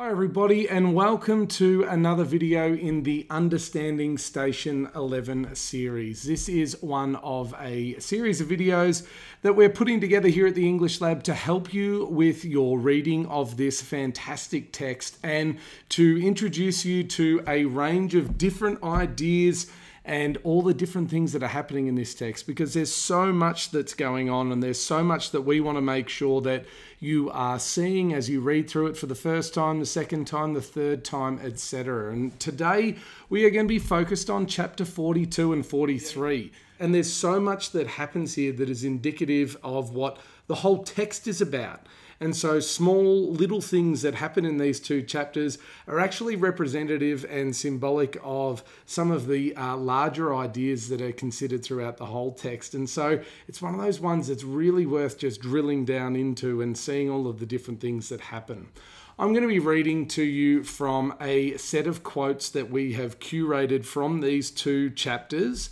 Hi everybody, and welcome to another video in the Understanding Station 11 series. This is one of a series of videos that we're putting together here at the English Lab to help you with your reading of this fantastic text and to introduce you to a range of different ideas and all the different things that are happening in this text, because there's so much that's going on and there's so much that we want to make sure that you are seeing as you read through it for the first time, the second time, the third time, etc. And today we are going to be focused on chapter 42 and 43. And there's so much that happens here that is indicative of what the whole text is about. And so small little things that happen in these two chapters are actually representative and symbolic of some of the larger ideas that are considered throughout the whole text. And so it's one of those ones that's really worth just drilling down into and seeing all of the different things that happen. I'm going to be reading to you from a set of quotes that we have curated from these two chapters.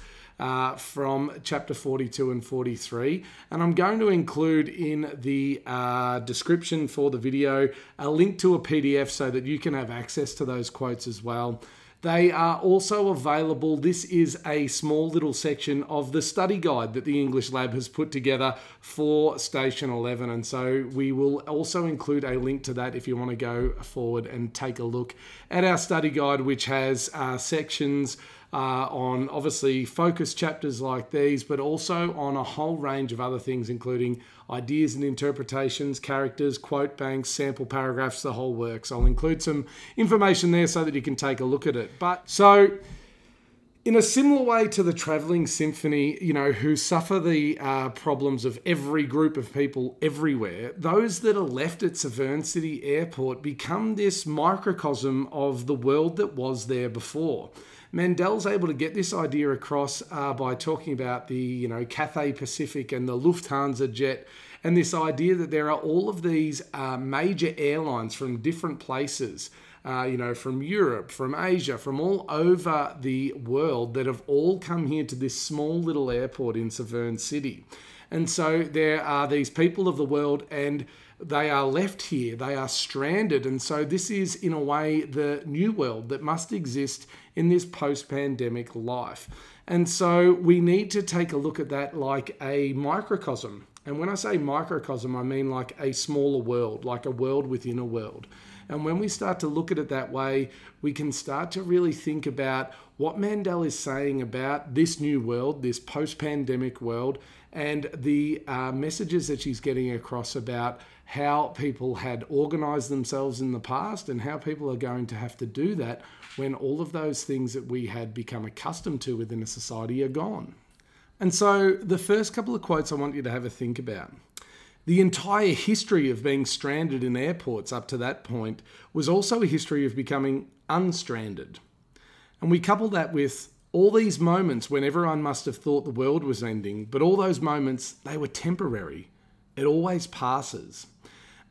From chapter 42 and 43, and I'm going to include in the description for the video a link to a PDF so that you can have access to those quotes as well. They are also available. This is a small little section of the study guide that the English Lab has put together for Station 11, and so we will also include a link to that if you want to go forward and take a look at our study guide, which has sections on obviously focus chapters like these, but also on a whole range of other things, including ideas and interpretations, characters, quote banks, sample paragraphs, the whole works. I'll include some information there so that you can take a look at it. But so in a similar way to the traveling symphony, who suffer the problems of every group of people everywhere, those that are left at Severn City Airport become this microcosm of the world that was there before. Mandel's able to get this idea across by talking about the Cathay Pacific and the Lufthansa jet, and this idea that there are all of these major airlines from different places, from Europe, from Asia, from all over the world that have all come here to this small little airport in Severn City. And so there are these people of the world and they are left here, they are stranded. And so this is, in a way, the new world that must exist in this post-pandemic life. And so we need to take a look at that like a microcosm. And when I say microcosm, I mean like a smaller world, like a world within a world. And when we start to look at it that way, we can start to really think about what Mandel is saying about this new world, this post-pandemic world, and the messages that she's getting across about how people had organized themselves in the past and how people are going to have to do that when all of those things that we had become accustomed to within a society are gone. And so the first couple of quotes I want you to have a think about. The entire history of being stranded in airports up to that point was also a history of becoming unstranded. And we couple that with all these moments when everyone must have thought the world was ending, but all those moments, they were temporary. It always passes.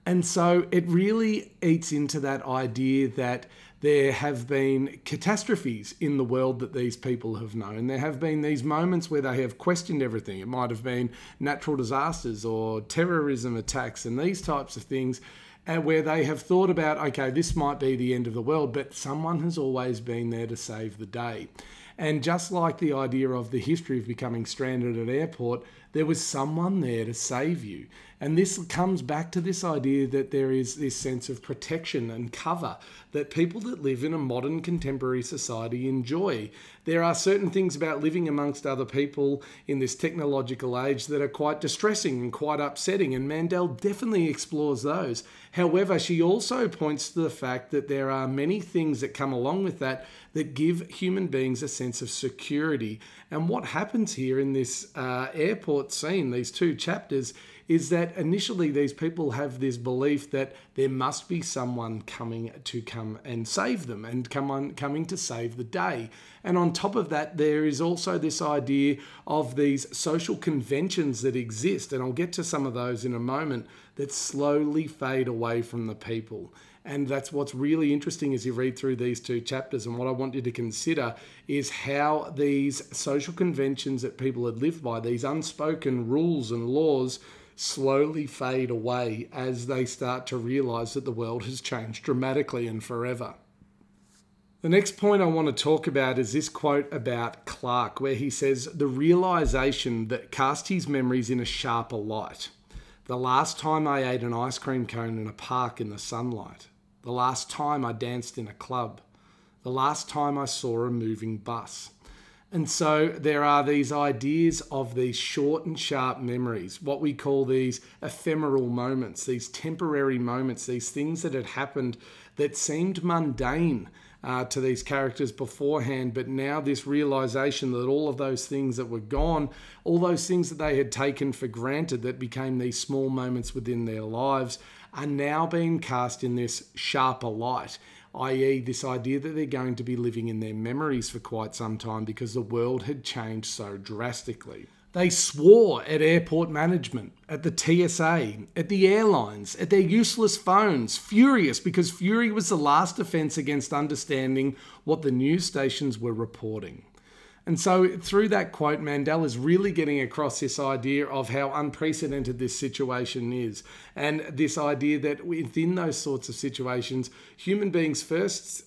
And so it really eats into that idea that there have been catastrophes in the world that these people have known. There have been these moments where they have questioned everything. It might have been natural disasters or terrorism attacks and these types of things, and where they have thought about, okay, this might be the end of the world, but someone has always been there to save the day. And just like the idea of the history of becoming stranded at an airport, there was someone there to save you. And this comes back to this idea that there is this sense of protection and cover that people that live in a modern contemporary society enjoy. There are certain things about living amongst other people in this technological age that are quite distressing and quite upsetting, and Mandel definitely explores those. However, she also points to the fact that there are many things that come along with that that give human beings a sense of security. And what happens here in this airport scene, these two chapters, is that initially these people have this belief that there must be someone coming to come and save them and coming to save the day. And on top of that, there is also this idea of these social conventions that exist, and I'll get to some of those in a moment, that slowly fade away from the people. And that's what's really interesting as you read through these two chapters. And what I want you to consider is how these social conventions that people had lived by, these unspoken rules and laws, slowly fade away as they start to realize that the world has changed dramatically and forever. The next point I want to talk about is this quote about Clark, where he says, "The realization that cast his memories in a sharper light. The last time I ate an ice cream cone in a park in the sunlight. The last time I danced in a club. The last time I saw a moving bus." And so there are these ideas of these short and sharp memories, what we call these ephemeral moments, these temporary moments, these things that had happened that seemed mundane to these characters beforehand, but now this realization that all of those things that were gone, all those things that they had taken for granted that became these small moments within their lives, are now being cast in this sharper light, i.e. this idea that they're going to be living in their memories for quite some time because the world had changed so drastically. They swore at airport management, at the TSA, at the airlines, at their useless phones, furious because fury was the last defense against understanding what the news stations were reporting. And so through that quote, Mandel is really getting across this idea of how unprecedented this situation is. And this idea that within those sorts of situations, human beings' first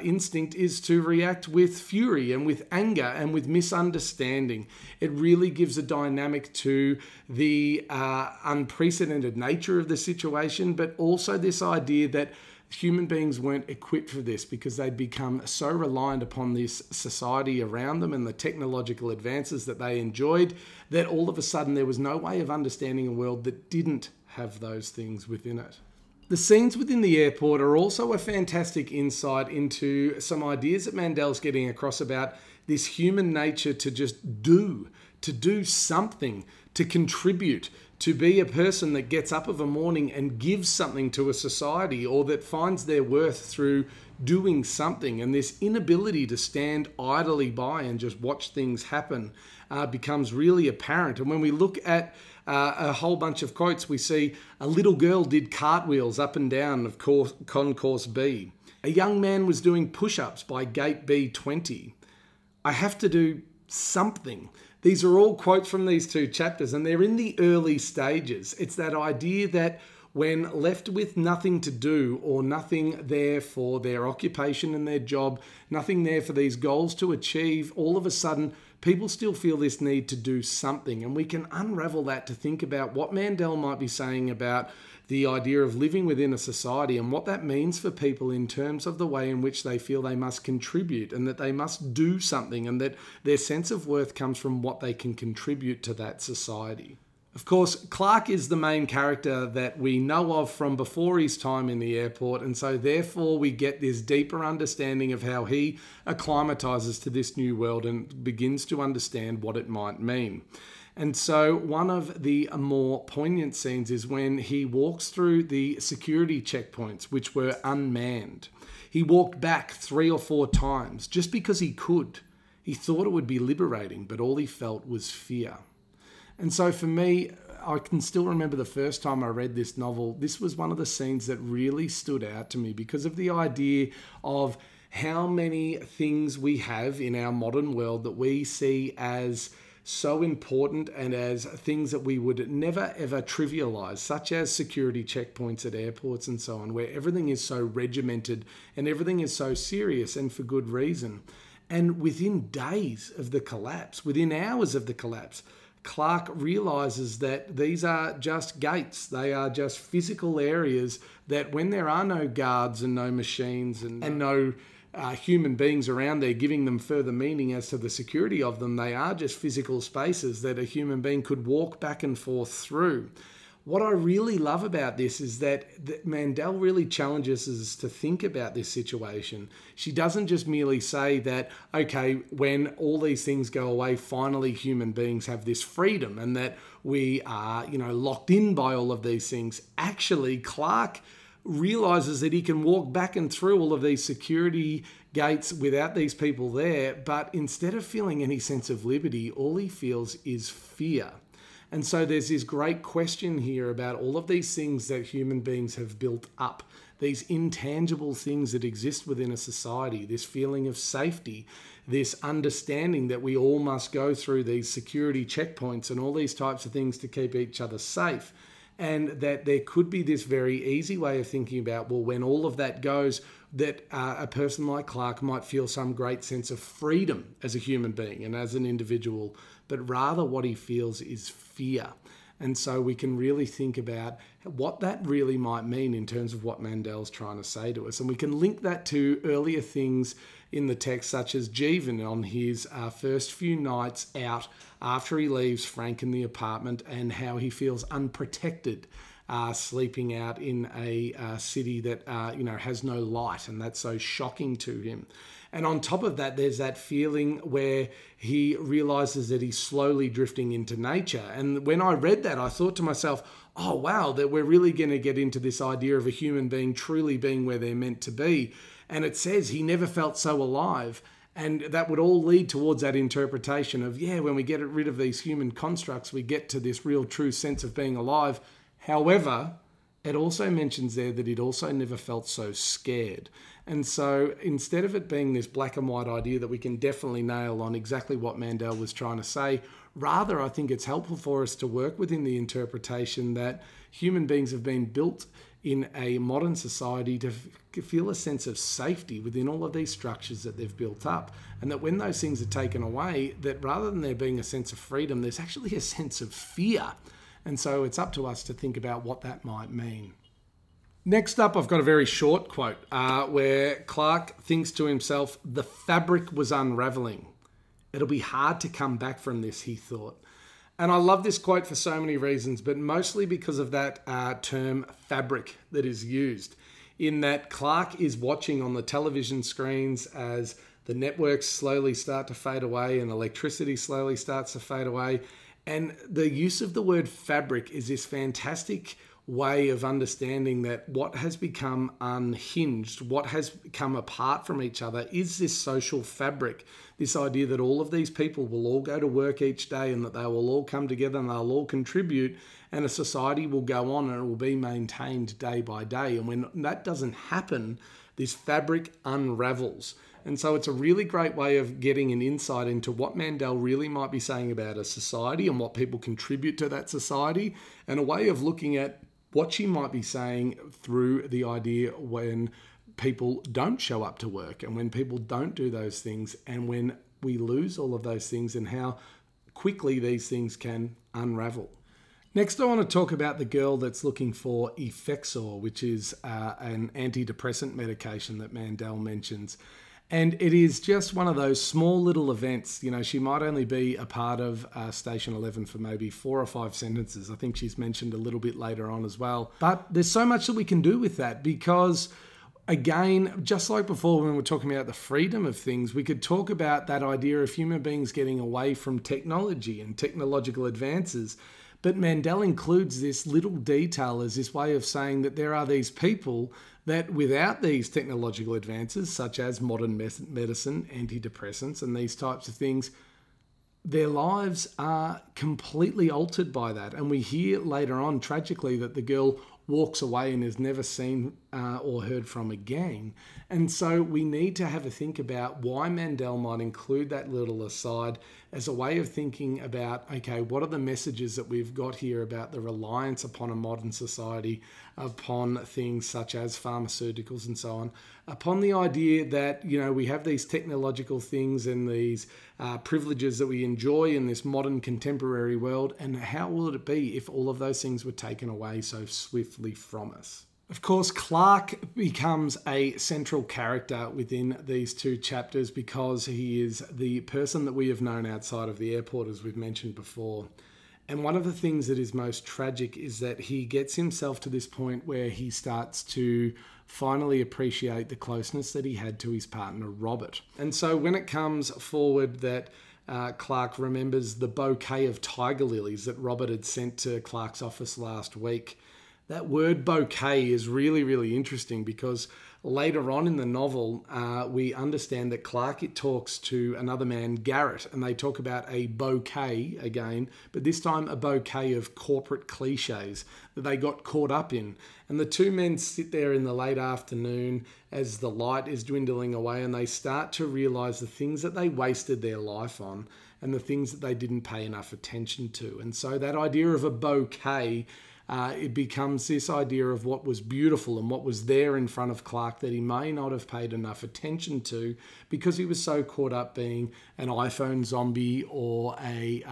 instinct is to react with fury and with anger and with misunderstanding. It really gives a dynamic to the unprecedented nature of the situation, but also this idea that human beings weren't equipped for this because they'd become so reliant upon this society around them and the technological advances that they enjoyed that all of a sudden there was no way of understanding a world that didn't have those things within it. The scenes within the airport are also a fantastic insight into some ideas that Mandel's getting across about this human nature to just do something, to contribute, to be a person that gets up of a morning and gives something to a society or that finds their worth through doing something. And this inability to stand idly by and just watch things happen becomes really apparent. And when we look at a whole bunch of quotes, we see a little girl did cartwheels up and down of concourse B. A young man was doing push-ups by gate B20. I have to do something. These are all quotes from these two chapters, and they're in the early stages. It's that idea that when left with nothing to do or nothing there for their occupation and their job, nothing there for these goals to achieve, all of a sudden people still feel this need to do something. And we can unravel that to think about what Mandel might be saying about the idea of living within a society and what that means for people in terms of the way in which they feel they must contribute and that they must do something and that their sense of worth comes from what they can contribute to that society. Of course, Clark is the main character that we know of from before his time in the airport, and so therefore we get this deeper understanding of how he acclimatizes to this new world and begins to understand what it might mean. And so one of the more poignant scenes is when he walks through the security checkpoints, which were unmanned. He walked back 3 or 4 times just because he could. He thought it would be liberating, but all he felt was fear. And so for me, I can still remember the first time I read this novel. This was one of the scenes that really stood out to me because of the idea of how many things we have in our modern world that we see as so important and as things that we would never ever trivialize, such as security checkpoints at airports and so on, where everything is so regimented and everything is so serious and for good reason. And within days of the collapse, within hours of the collapse, Clark realizes that these are just gates. They are just physical areas that when there are no guards and no machines and no human beings around there giving them further meaning as to the security of them, they are just physical spaces that a human being could walk back and forth through. What I really love about this is that Mandel really challenges us to think about this situation. She doesn't just merely say that, okay, when all these things go away, finally human beings have this freedom and that we are, locked in by all of these things. Actually, Clark realizes that he can walk back and through all of these security gates without these people there, but instead of feeling any sense of liberty, all he feels is fear. And so there's this great question here about all of these things that human beings have built up these intangible things that exist within a society, this feeling of safety, this understanding that we all must go through these security checkpoints and all these types of things to keep each other safe. And that there could be this very easy way of thinking about, well, when all of that goes, that a person like Clark might feel some great sense of freedom as a human being and as an individual, but rather what he feels is fear. And so we can really think about what that really might mean in terms of what Mandel's trying to say to us. And we can link that to earlier things in the text, such as Jeevan on his first few nights out after he leaves Frank in the apartment, and how he feels unprotected sleeping out in a city that has no light, and that's so shocking to him. And on top of that, there's that feeling where he realizes that he's slowly drifting into nature. And when I read that, I thought to myself, oh wow, that we're really going to get into this idea of a human being truly being where they're meant to be. And it says he never felt so alive. And that would all lead towards that interpretation of, yeah, when we get rid of these human constructs, we get to this real true sense of being alive. However, it also mentions there that he'd also never felt so scared. And so instead of it being this black and white idea that we can definitely nail on exactly what Mandel was trying to say, rather, I think it's helpful for us to work within the interpretation that human beings have been built in a modern society to feel a sense of safety within all of these structures that they've built up. And that when those things are taken away, that rather than there being a sense of freedom, there's actually a sense of fear. And so it's up to us to think about what that might mean. Next up, I've got a very short quote where Clark thinks to himself, the fabric was unraveling. It'll be hard to come back from this, he thought. And I love this quote for so many reasons, but mostly because of that term fabric that is used, in that Clark is watching on the television screens as the networks slowly start to fade away and electricity slowly starts to fade away. And the use of the word fabric is this fantastic way of understanding that what has become unhinged, what has come apart from each other, is this social fabric. This idea that all of these people will all go to work each day and that they will all come together and they'll all contribute, and a society will go on and it will be maintained day by day. And when that doesn't happen, this fabric unravels. And so it's a really great way of getting an insight into what Mandel really might be saying about a society and what people contribute to that society, and a way of looking at what she might be saying through the idea when people don't show up to work and when people don't do those things, and when we lose all of those things and how quickly these things can unravel. Next, I want to talk about the girl that's looking for Efexor, which is an antidepressant medication that Mandel mentions. And it is just one of those small little events. You know, she might only be a part of Station 11 for maybe 4 or 5 sentences. I think she's mentioned a little bit later on as well. But there's so much that we can do with that, because again, just like before when we're talking about the freedom of things, we could talk about that idea of human beings getting away from technology and technological advances. But Mandel includes this little detail as this way of saying that there are these people that without these technological advances, such as modern medicine, antidepressants, and these types of things, their lives are completely altered by that. And we hear later on, tragically, that the girl walks away and is never seen or heard from again. And so we need to have a think about why Mandel might include that little aside as a way of thinking about, okay, what are the messages that we've got here about the reliance upon a modern society, upon things such as pharmaceuticals and so on, upon the idea that, you know, we have these technological things and these privileges that we enjoy in this modern contemporary world, and how will it be if all of those things were taken away so swiftly from us? Of course, Clark becomes a central character within these 2 chapters because he is the person that we have known outside of the airport, as we've mentioned before. And one of the things that is most tragic is that he gets himself to this point where he starts to finally appreciate the closeness that he had to his partner, Robert. And so when it comes forward that Clark remembers the bouquet of tiger lilies that Robert had sent to Clark's office last week, that word bouquet is really, really interesting, because later on in the novel, we understand that Clark talks to another man, Garrett, and they talk about a bouquet again, but this time a bouquet of corporate cliches that they got caught up in. And the two men sit there in the late afternoon as the light is dwindling away, and they start to realize the things that they wasted their life on and the things that they didn't pay enough attention to. And so that idea of a bouquet, it becomes this idea of what was beautiful and what was there in front of Clark that he may not have paid enough attention to because he was so caught up being an iPhone zombie or a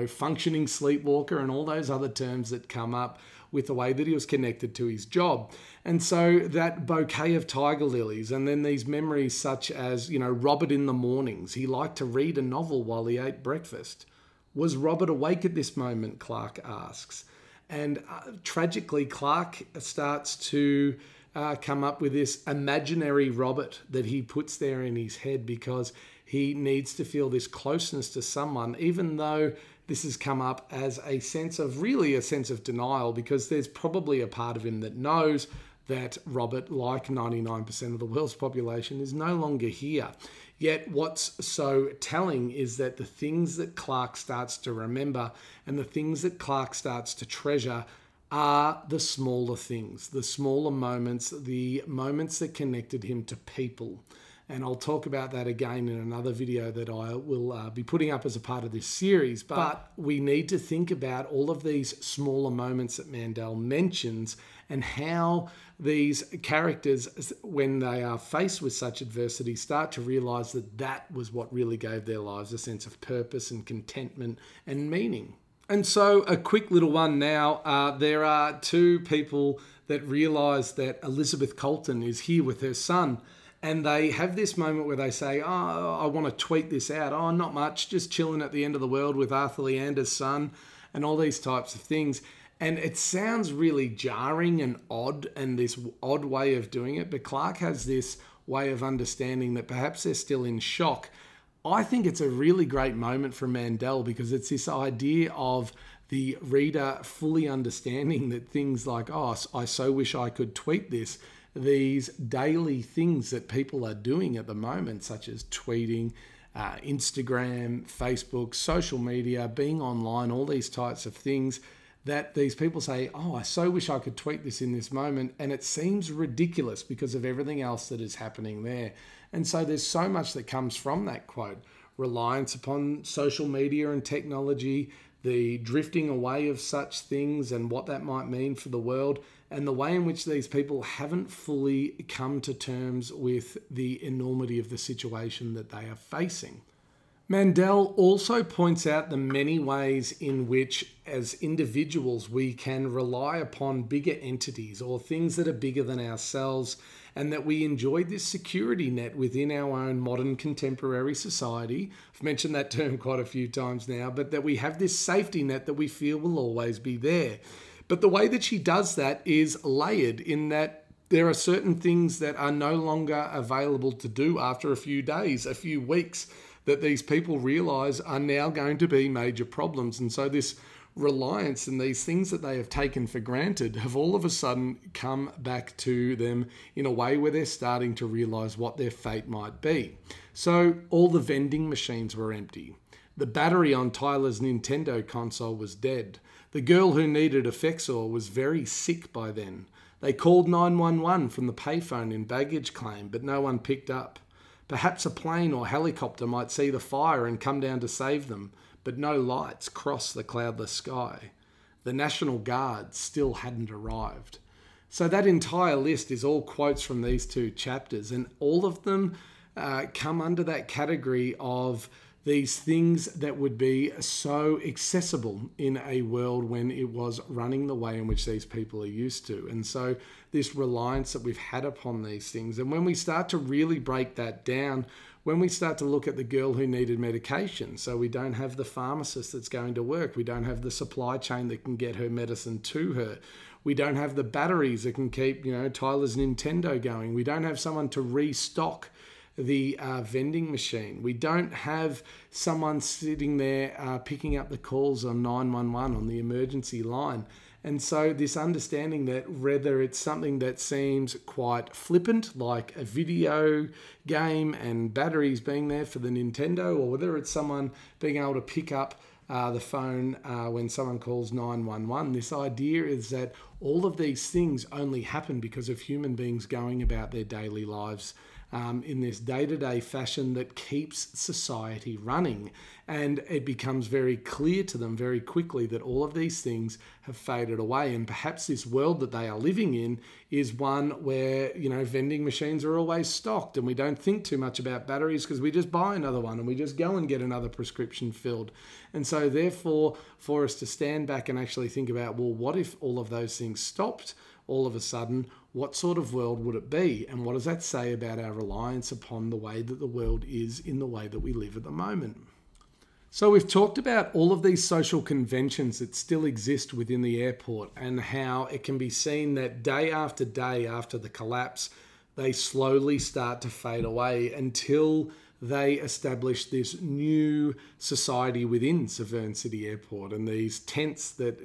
functioning sleepwalker and all those other terms that come up with the way that he was connected to his job. And so that bouquet of tiger lilies, and then these memories such as, Robert in the mornings. He liked to read a novel while he ate breakfast. Was Robert awake at this moment, Clark asks. And tragically, Clark starts to come up with this imaginary Robert that he puts there in his head because he needs to feel this closeness to someone, even though this has come up as a sense of denial, because there's probably a part of him that knows that Robert, like 99% of the world's population, is no longer here. Yet what's so telling is that the things that Clark starts to remember and the things that Clark starts to treasure are the smaller things, the smaller moments, the moments that connected him to people. And I'll talk about that again in another video that I will be putting up as a part of this series. But we need to think about all of these smaller moments that Mandel mentions and how these characters, when they are faced with such adversity, start to realize that that was what really gave their lives a sense of purpose and contentment and meaning. And so a quick little one now. There are two people that realize that Elizabeth Colton is here with her son. And they have this moment where they say, oh, I want to tweet this out. Oh, not much, just chilling at the end of the world with Arthur Leander's son and all these types of things. And it sounds really jarring and odd and this odd way of doing it. But Clark has this way of understanding that perhaps they're still in shock. I think it's a really great moment for Mandel because it's this idea of the reader fully understanding that things like, oh, I so wish I could tweet this, these daily things that people are doing at the moment, such as tweeting, Instagram, Facebook, social media, being online, all these types of things that these people say, oh, I so wish I could tweet this in this moment. And it seems ridiculous because of everything else that is happening there. And so there's so much that comes from that quote. Reliance upon social media and technology, the drifting away of such things and what that might mean for the world, and the way in which these people haven't fully come to terms with the enormity of the situation that they are facing. Mandel also points out the many ways in which, as individuals, we can rely upon bigger entities or things that are bigger than ourselves, and that we enjoy this security net within our own modern contemporary society. I've mentioned that term quite a few times now, but that we have this safety net that we feel will always be there. But the way that she does that is layered in that there are certain things that are no longer available to do after a few days, a few weeks, that these people realize are now going to be major problems. And so this reliance and these things that they have taken for granted have all of a sudden come back to them in a way where they're starting to realize what their fate might be. So all the vending machines were empty. The battery on Tyler's Nintendo console was dead. The girl who needed Efexor was very sick by then. They called 911 from the payphone in baggage claim, but no one picked up. Perhaps a plane or helicopter might see the fire and come down to save them, but no lights crossed the cloudless sky. The National Guard still hadn't arrived. So that entire list is all quotes from these two chapters, and all of them come under that category of these things that would be so accessible in a world when it was running the way in which these people are used to. And so this reliance that we've had upon these things. And when we start to really break that down, when we start to look at the girl who needed medication, so we don't have the pharmacist that's going to work, we don't have the supply chain that can get her medicine to her, we don't have the batteries that can keep, Tyler's Nintendo going, we don't have someone to restock the vending machine. We don't have someone sitting there picking up the calls on 911 on the emergency line. And so this understanding that whether it's something that seems quite flippant, like a video game and batteries being there for the Nintendo, or whether it's someone being able to pick up the phone when someone calls 911, this idea is that all of these things only happen because of human beings going about their daily lives in this day-to-day fashion that keeps society running. And it becomes very clear to them very quickly that all of these things have faded away. And perhaps this world that they are living in is one where, vending machines are always stocked and we don't think too much about batteries because we just buy another one and we just go and get another prescription filled. And so therefore, for us to stand back and actually think about, well, what if all of those things stopped all of a sudden? What sort of world would it be? And what does that say about our reliance upon the way that the world is in the way that we live at the moment? So we've talked about all of these social conventions that still exist within the airport and how it can be seen that day after day after the collapse, they slowly start to fade away until they establish this new society within Severn City Airport, and these tents that,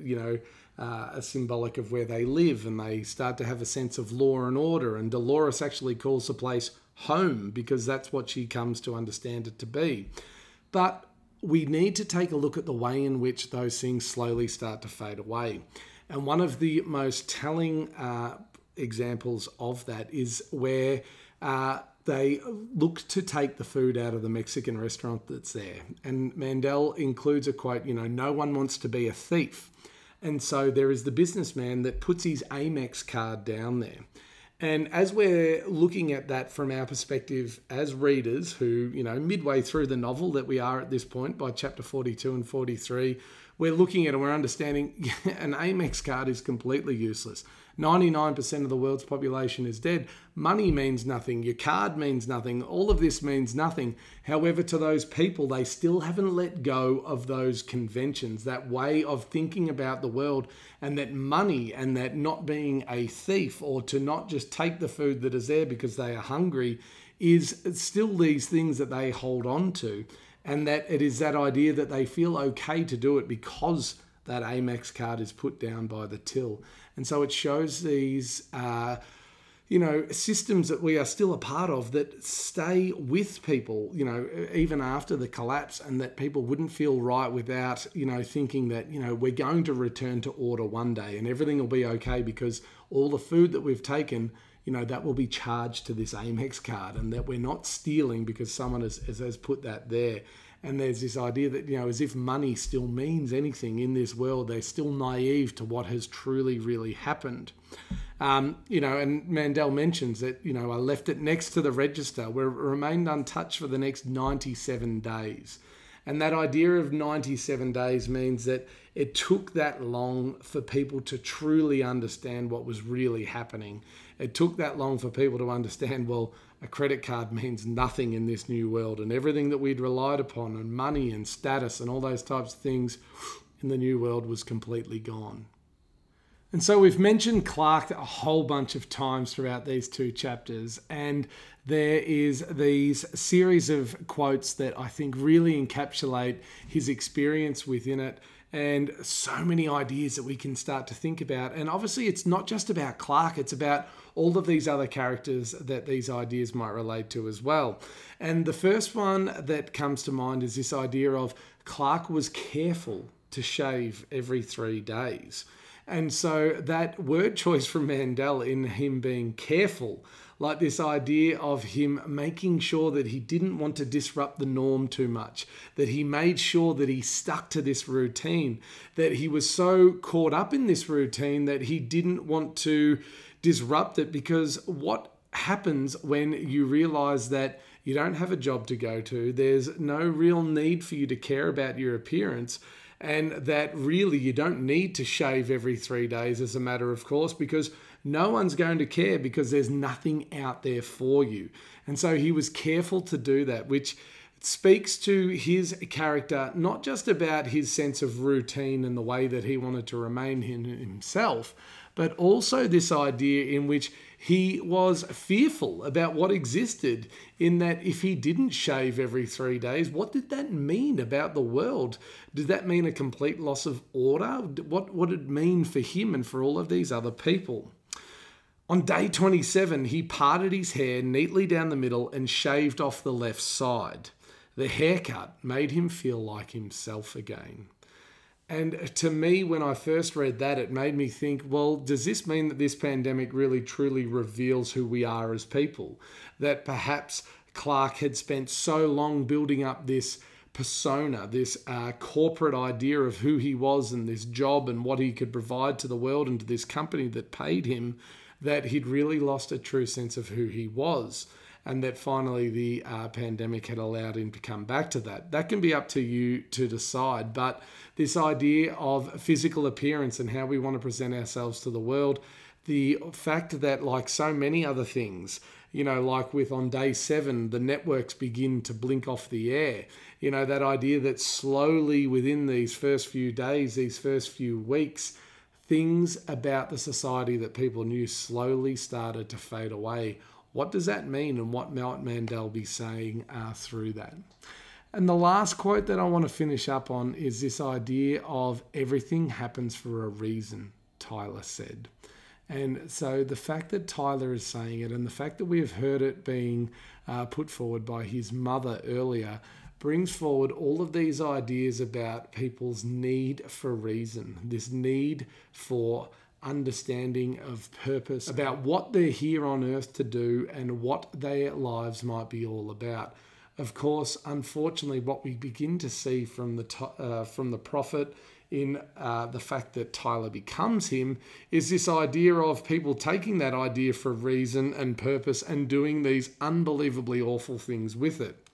are symbolic of where they live, and they start to have a sense of law and order. And Dolores actually calls the place home because that's what she comes to understand it to be. But we need to take a look at the way in which those things slowly start to fade away. And one of the most telling examples of that is where they look to take the food out of the Mexican restaurant that's there. And Mandel includes a quote, no one wants to be a thief. And so there is the businessman that puts his Amex card down there. And as we're looking at that from our perspective as readers who, midway through the novel that we are at this point by chapter 42 and 43, we're looking at and we're understanding an Amex card is completely useless. 99% of the world's population is dead. Money means nothing. Your card means nothing. All of this means nothing. However, to those people, they still haven't let go of those conventions, that way of thinking about the world, and that money and that not being a thief or to not just take the food that is there because they are hungry is still these things that they hold on to. And that it is that idea that they feel okay to do it because that Amex card is put down by the till. And so it shows these, systems that we are still a part of that stay with people, even after the collapse, and that people wouldn't feel right without, thinking that, we're going to return to order one day and everything will be okay because all the food that we've taken, that will be charged to this Amex card, and that we're not stealing because someone has put that there. And there's this idea that, as if money still means anything in this world, they're still naive to what has truly, really happened. And Mandel mentions that, I left it next to the register where it remained untouched for the next 97 days. And that idea of 97 days means that it took that long for people to truly understand what was really happening. It took that long for people to understand, well, a credit card means nothing in this new world, and everything that we'd relied upon, and money and status and all those types of things in the new world was completely gone. And so we've mentioned Clark a whole bunch of times throughout these two chapters, and there is these series of quotes that I think really encapsulate his experience within it, and so many ideas that we can start to think about. And obviously it's not just about Clark, it's about all of these other characters that these ideas might relate to as well. And the first one that comes to mind is this idea of Clark was careful to shave every 3 days. And so that word choice from Mandel in him being careful, like this idea of him making sure that he didn't want to disrupt the norm too much, that he made sure that he stuck to this routine, that he was so caught up in this routine that he didn't want to disrupt it, because what happens when you realize that you don't have a job to go to, there's no real need for you to care about your appearance, and that really you don't need to shave every 3 days as a matter of course, because no one's going to care because there's nothing out there for you. And so he was careful to do that, which speaks to his character, not just about his sense of routine and the way that he wanted to remain himself, but also this idea in which He was fearful about what existed, in that if he didn't shave every 3 days, what did that mean about the world? Did that mean a complete loss of order? What would it mean for him and for all of these other people? On day 27, he parted his hair neatly down the middle and shaved off the left side. The haircut made him feel like himself again. And to me, when I first read that, it made me think, well, does this mean that this pandemic really truly reveals who we are as people? That perhaps Clark had spent so long building up this persona, this corporate idea of who he was and this job and what he could provide to the world and to this company that paid him, that he'd really lost a true sense of who he was. And that finally the pandemic had allowed him to come back to that. That can be up to you to decide. But this idea of physical appearance and how we want to present ourselves to the world, the fact that, like so many other things, you know, like with on day 7, the networks begin to blink off the air. You know, that idea that slowly within these first few days, these first few weeks, things about the society that people knew slowly started to fade away. What does that mean, and what might Mandel be saying through that? And the last quote that I want to finish up on is this idea of everything happens for a reason, Tyler said. And so the fact that Tyler is saying it, and the fact that we have heard it being put forward by his mother earlier, brings forward all of these ideas about people's need for reason, this need for understanding of purpose, about what they're here on earth to do and what their lives might be all about. Of course, unfortunately, what we begin to see from the prophet in the fact that Tyler becomes him is this idea of people taking that idea for reason and purpose and doing these unbelievably awful things with it.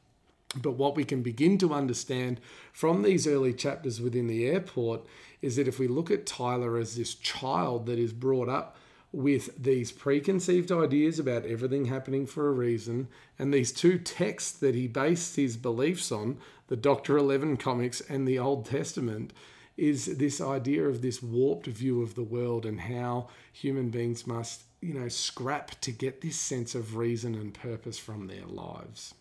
But what we can begin to understand from these early chapters within the airport is that if we look at Tyler as this child that is brought up with these preconceived ideas about everything happening for a reason, and these two texts that he based his beliefs on, the Dr. 11 comics and the Old Testament, is this idea of this warped view of the world and how human beings must, you know, scrap to get this sense of reason and purpose from their lives.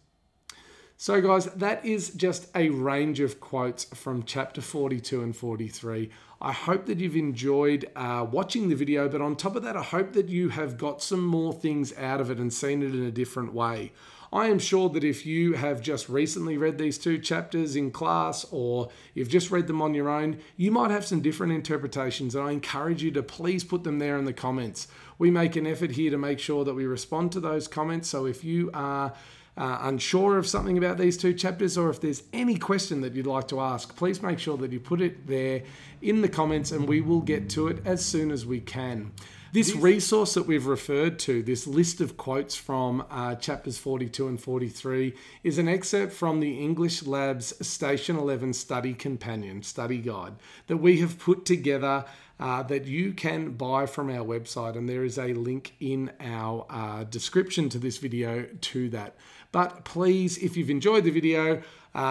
So guys, that is just a range of quotes from chapter 42 and 43. I hope that you've enjoyed watching the video, but on top of that, I hope that you have got some more things out of it and seen it in a different way. I am sure that if you have just recently read these 2 chapters in class, or you've just read them on your own, you might have some different interpretations, and I encourage you to please put them there in the comments. We make an effort here to make sure that we respond to those comments, so if you are unsure of something about these 2 chapters, or if there's any question that you'd like to ask, please make sure that you put it there in the comments and we will get to it as soon as we can. This resource that we've referred to, this list of quotes from chapters 42 and 43, is an excerpt from the English Lab's Station 11 Study Companion, Study Guide, that we have put together that you can buy from our website, and there is a link in our description to this video to that. But please, if you've enjoyed the video,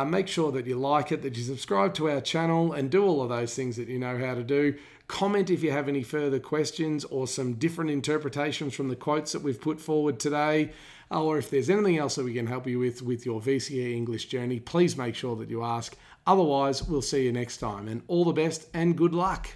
make sure that you like it, that you subscribe to our channel, and do all of those things that you know how to do. Comment if you have any further questions or some different interpretations from the quotes that we've put forward today, or if there's anything else that we can help you with your VCE English journey, please make sure that you ask. Otherwise, we'll see you next time, and all the best and good luck.